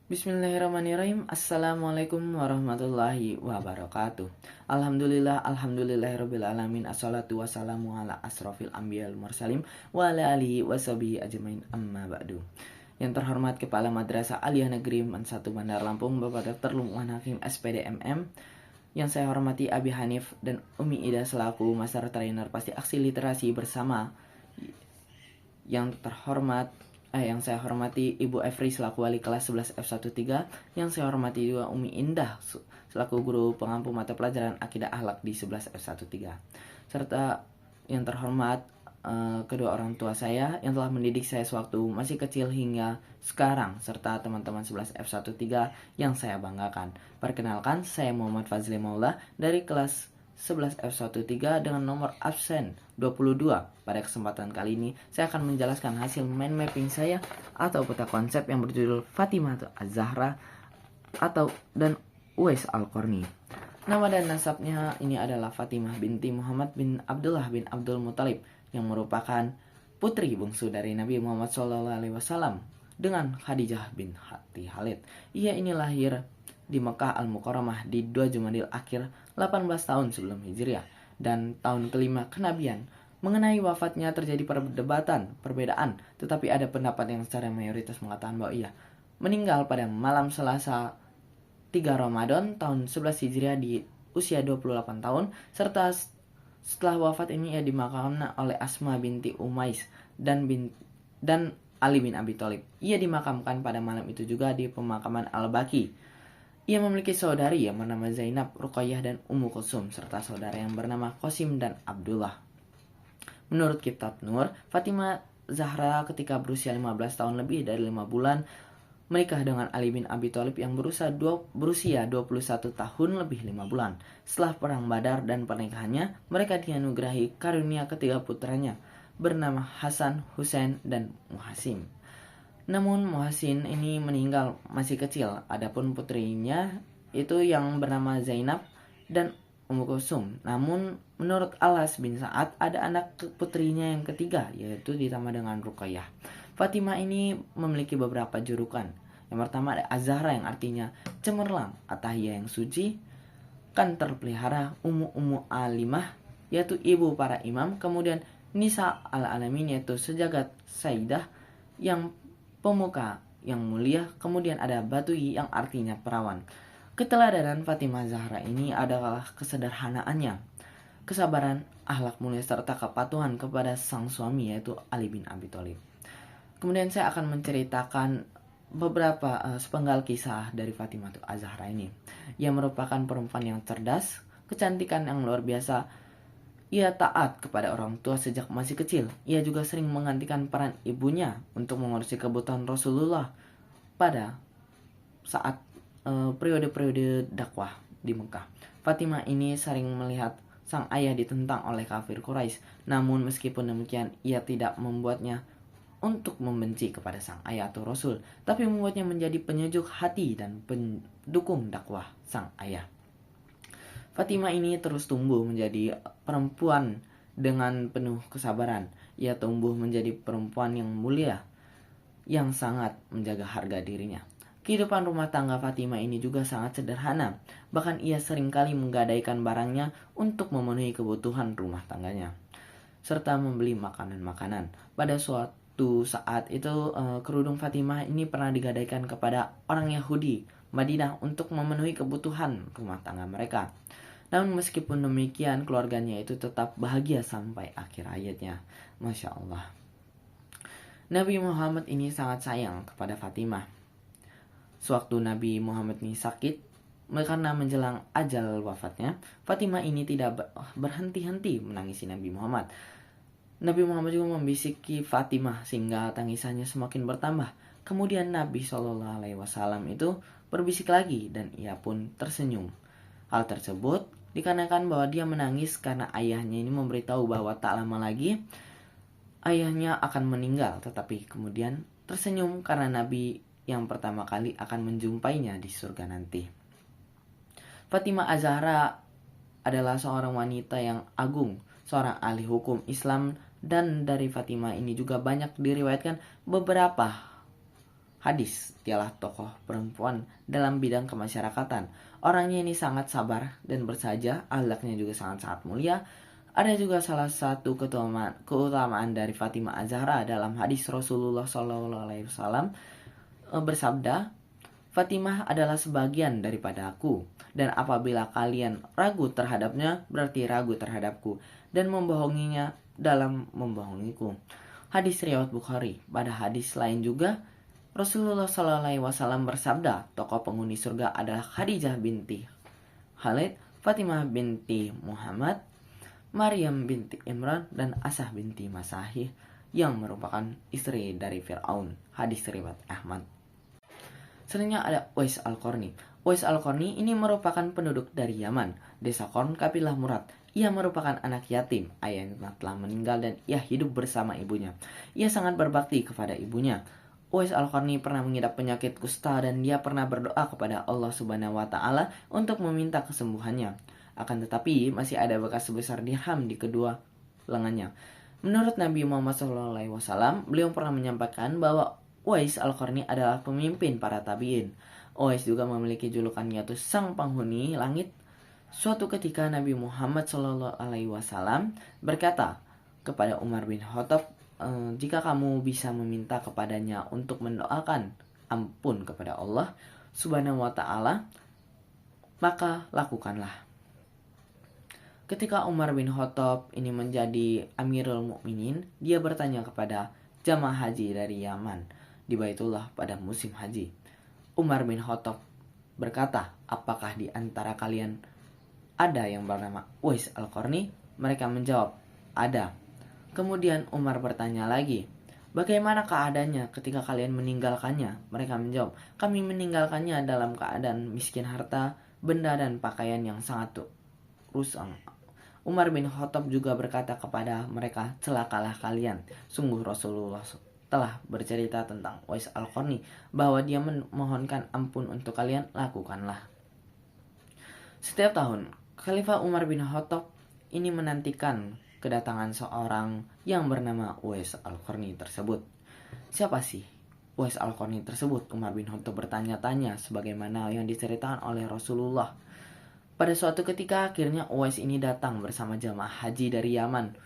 Bismillahirrahmanirrahim. Assalamualaikum warahmatullahi wabarakatuh. Alhamdulillahirabbil alamin. Assalatu wassalamu ala asrofil anbiya'il mursalin wa ala alihi washabihi ajmain, amma ba'du. Yang terhormat Kepala Madrasah Aliyah Negeri 1 Bandar Lampung, Bapak Dr. Lukman Hakim SPD MM. Yang saya hormati Abi Hanif dan Umi Ida selaku Master Trainer Pasti Aksi Literasi bersama. Yang saya hormati Ibu Efri selaku wali kelas 11 F13, yang saya hormati juga Umi Indah selaku guru pengampu mata pelajaran Akidah Akhlak di 11 F13, serta yang terhormat kedua orang tua saya yang telah mendidik saya sewaktu masih kecil hingga sekarang, serta teman-teman 11 F13 yang saya banggakan. Perkenalkan, saya Muhammad Fazli Maula dari kelas 11 F13 dengan nomor absen 22. Pada kesempatan kali ini saya akan menjelaskan hasil mind mapping saya atau peta konsep yang berjudul Fatimah Az-Zahra dan Uwais Al-Qarni. Nama dan nasabnya ini adalah Fatimah binti Muhammad bin Abdullah bin Abdul Muthalib, yang merupakan putri bungsu dari Nabi Muhammad SAW dengan Khadijah bin Khalid. Ia ini lahir di Mekah Al-Mukarramah di 2 Jumadil Akhir 18 tahun sebelum Hijriah, dan tahun kelima kenabian. Mengenai wafatnya terjadi perbedaan, tetapi ada pendapat yang secara mayoritas mengatakan bahwa ia meninggal pada malam Selasa 3 Ramadan tahun 11 Hijriah di usia 28 tahun, serta setelah wafat ini ia dimakamkan oleh Asma binti Umais dan Ali bin Abi Thalib. Ia dimakamkan pada malam itu juga di pemakaman Al-Baqi. Ia memiliki saudari yang bernama Zainab, Ruqayyah, dan Ummu Kulsum, serta saudara yang bernama Qasim dan Abdullah. Menurut Kitab Nur, Fatimah Zahra ketika berusia 15 tahun lebih dari 5 bulan menikah dengan Ali bin Abi Thalib yang berusia 21 tahun lebih 5 bulan. Setelah perang Badar dan pernikahannya, mereka dianugerahi karunia ketiga putranya bernama Hasan, Husain, dan Muhasim. Namun Muhasin ini meninggal masih kecil. Adapun putrinya itu yang bernama Zainab dan Ummu Kulsum. Namun menurut Alas bin Sa'ad ada anak putrinya yang ketiga, yaitu ditambah dengan Ruqayyah. Fatimah ini memiliki beberapa julukan. Yang pertama ada Az-Zahra yang artinya cemerlang, Atahiyah yang suci, kan terpelihara, Ummu Alimah yaitu ibu para imam, kemudian Nisa al-Alamin yaitu sejagat Sayyidah yang pemuka yang mulia, kemudian ada Batui yang artinya perawan. Keteladanan Fatimah Zahra ini adalah kesederhanaannya, kesabaran, akhlak mulia, serta kepatuhan kepada sang suami yaitu Ali bin Abi Thalib. Kemudian saya akan menceritakan beberapa sepenggal kisah dari Fatimah Az-Zahra ini. Ia merupakan perempuan yang cerdas, kecantikan yang luar biasa. Ia taat kepada orang tua sejak masih kecil. Ia juga sering menggantikan peran ibunya untuk mengurusi kebutuhan Rasulullah pada saat periode-periode dakwah di Mekah. Fatimah ini sering melihat sang ayah ditentang oleh kafir Quraisy. Namun meskipun demikian, ia tidak membuatnya untuk membenci kepada sang ayah atau Rasul, tapi membuatnya menjadi penyejuk hati dan pendukung dakwah sang ayah. Fatimah ini terus tumbuh menjadi perempuan dengan penuh kesabaran. Ia tumbuh menjadi perempuan yang mulia, yang sangat menjaga harga dirinya. Kehidupan rumah tangga Fatimah ini juga sangat sederhana. Bahkan ia seringkali menggadaikan barangnya untuk memenuhi kebutuhan rumah tangganya, serta membeli makanan-makanan. Pada suatu saat itu kerudung Fatimah ini pernah digadaikan kepada orang Yahudi Madinah untuk memenuhi kebutuhan rumah tangga mereka. Namun meskipun demikian, keluarganya itu tetap bahagia sampai akhir hayatnya. Masya Allah. Nabi Muhammad ini sangat sayang kepada Fatimah. Sewaktu Nabi Muhammad ini sakit, karena menjelang ajal wafatnya, Fatimah ini tidak berhenti-henti menangisi Nabi Muhammad. Nabi Muhammad juga membisiki Fatimah sehingga tangisannya semakin bertambah. Kemudian Nabi SAW itu berbisik lagi dan ia pun tersenyum. Hal tersebut dikarenakan bahwa dia menangis karena ayahnya ini memberitahu bahwa tak lama lagi ayahnya akan meninggal, tetapi kemudian tersenyum karena Nabi yang pertama kali akan menjumpainya di surga nanti. Fatimah Az-Zahra adalah seorang wanita yang agung, seorang ahli hukum Islam, dan dari Fatimah ini juga banyak diriwayatkan beberapa hadis, dialah tokoh perempuan dalam bidang kemasyarakatan. Orangnya ini sangat sabar dan bersahaja, akhlaknya juga sangat-sangat mulia. Ada juga salah satu keutamaan dari Fatimah Az-Zahra dalam hadis Rasulullah SAW bersabda, Fatimah adalah sebagian daripada aku, dan apabila kalian ragu terhadapnya, berarti ragu terhadapku, dan membohonginya dalam membohongiku. Hadis riwayat Bukhari. Pada hadis lain juga, Rasulullah SAW bersabda, tokoh penghuni surga adalah Khadijah binti Khalid, Fatimah binti Muhammad, Maryam binti Imran, dan Asah binti Masahih, yang merupakan istri dari Fir'aun. Hadis riwayat Ahmad. Selanjutnya ada Uwais Al-Qarni. Uwais Al-Qarni ini merupakan penduduk dari Yaman, desa Qarn, kabilah Murad. Ia merupakan anak yatim, ayahnya telah meninggal dan ia hidup bersama ibunya. Ia sangat berbakti kepada ibunya. Uwais Al-Qarni pernah mengidap penyakit kusta dan dia pernah berdoa kepada Allah Subhanahu wa taala untuk meminta kesembuhannya. Akan tetapi masih ada bekas sebesar dirham di kedua lengannya. Menurut Nabi Muhammad SAW, beliau pernah menyampaikan bahwa Uwais Al-Qarni adalah pemimpin para tabi'in. Uwais juga memiliki julukan yaitu sang penghuni langit. Suatu ketika Nabi Muhammad SAW berkata kepada Umar bin Khattab, jika kamu bisa meminta kepadanya untuk mendoakan ampun kepada Allah Subhanahu wa taala, maka lakukanlah. Ketika Umar bin Khattab ini menjadi Amirul Mukminin, dia bertanya kepada jamaah haji dari Yaman di Baitullah pada musim haji. Umar bin Khattab berkata, apakah di antara kalian ada yang bernama Uwais Al-Qarni? Mereka menjawab, ada. Kemudian Umar bertanya lagi, bagaimana keadaannya ketika kalian meninggalkannya? Mereka menjawab, kami meninggalkannya dalam keadaan miskin harta, benda dan pakaian yang sangat rusak. Umar bin Khattab juga berkata kepada mereka, celakalah kalian. Sungguh Rasulullah telah bercerita tentang Uwais Al-Qarni bahwa dia memohonkan ampun untuk kalian, lakukanlah. Setiap tahun, Khalifah Umar bin Khattab ini menantikan kedatangan seorang yang bernama Uwais Al-Qarni tersebut. Siapa sih Uwais Al-Qarni tersebut? Umar bin Khattab bertanya-tanya sebagaimana yang diceritakan oleh Rasulullah. Pada suatu ketika akhirnya Uwais ini datang bersama jamaah haji dari Yaman.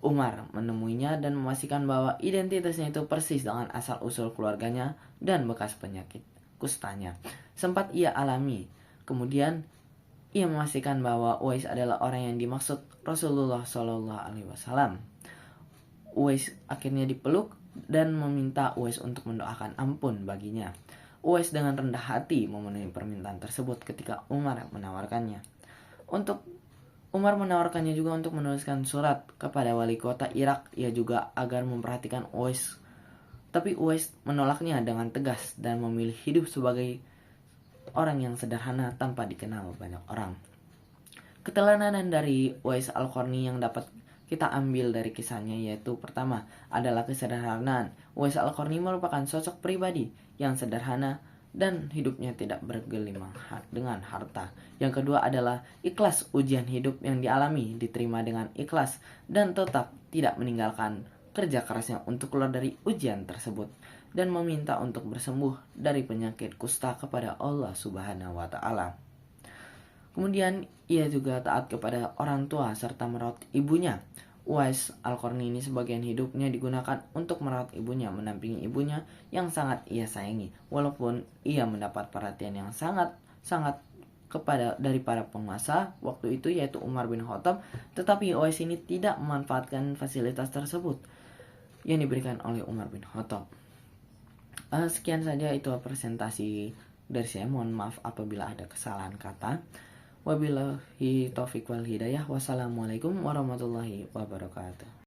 Umar menemuinya dan memastikan bahwa identitasnya itu persis dengan asal-usul keluarganya dan bekas penyakit kustanya sempat ia alami. Kemudian ia memastikan bahwa Uwais adalah orang yang dimaksud Rasulullah SAW. Uwais akhirnya dipeluk dan meminta Uwais untuk mendoakan ampun baginya. Uwais dengan rendah hati memenuhi permintaan tersebut ketika Umar menawarkannya. Umar menawarkannya juga untuk menuliskan surat kepada wali kota Irak, ia juga agar memperhatikan Uwais. Tapi Uwais menolaknya dengan tegas dan memilih hidup sebagai orang yang sederhana tanpa dikenal banyak orang. Keteladanan dari Uwais Al-Qarni yang dapat kita ambil dari kisahnya yaitu pertama adalah kesederhanaan. Uwais Al-Qarni merupakan sosok pribadi yang sederhana dan hidupnya tidak bergelimang dengan harta. Yang kedua adalah ikhlas ujian hidup yang dialami, diterima dengan ikhlas dan tetap tidak meninggalkan kerja kerasnya untuk keluar dari ujian tersebut dan meminta untuk bersembuh dari penyakit kusta kepada Allah Subhanahu wa taala. Kemudian ia juga taat kepada orang tua serta merawat ibunya. Uwais Al-Qarni ini sebagian hidupnya digunakan untuk merawat ibunya, mendampingi ibunya yang sangat ia sayangi. Walaupun ia mendapat perhatian yang sangat dari para penguasa waktu itu yaitu Umar bin Khattab, tetapi Uwais ini tidak memanfaatkan fasilitas tersebut yang diberikan oleh Umar bin Khattab. Sekian saja itu presentasi dari saya. Mohon maaf apabila ada kesalahan kata. Wabillahi taufiq wal hidayah. Wassalamualaikum warahmatullahi wabarakatuh.